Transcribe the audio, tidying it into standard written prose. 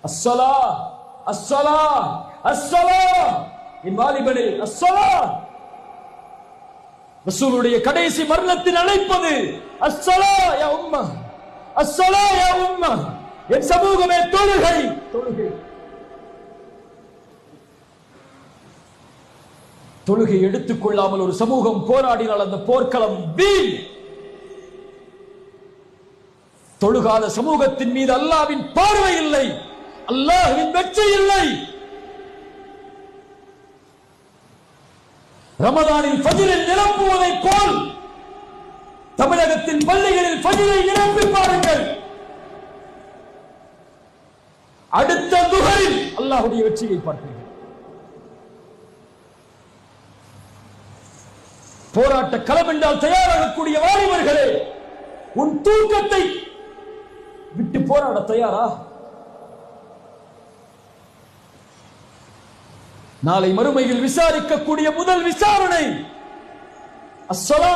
அஸ்ஸலா அஸ்ஸலா அஸ்ஸலா. என் வாலிபனே, அஸ்ஸலா. ரசூலுடைய கடைசி மரணத்தின் அழைப்பது அஸ்ஸலா யா உம்மா, அஸ்ஸலா யா உம்மா. என் சமூகமே, தொழுகை தொழுகை தொழுகை எடுத்துக் கொள்ளாமல் ஒரு சமூகம் போராடினால் அந்த போர்க்களம் வீண். தொழுகாத சமூகத்தின் மீது அல்லாஹ்வின் பார்வை இல்லை, அல்லாஹ்வின் வெற்றி இல்லை. ரமதானில் ஃபஜ்ரை நிரப்புவதை போல் தமிழகத்தின் பள்ளிகளில் ஃபஜ்ரை நிரப்பி பாருங்கள். அடுத்த துஹரில் அல்லாஹ்வுடைய வெற்றியை பார்ப்பீர்கள். போராட்ட களம் என்றால் தயாராகக்கூடிய வாலிபர்களே, உன் தூக்கத்தை விட்டு போராட தயாரா? நாளை மறுமையில் விசாரிக்கக்கூடிய முதல் விசாரணை அஸ்ஸலா.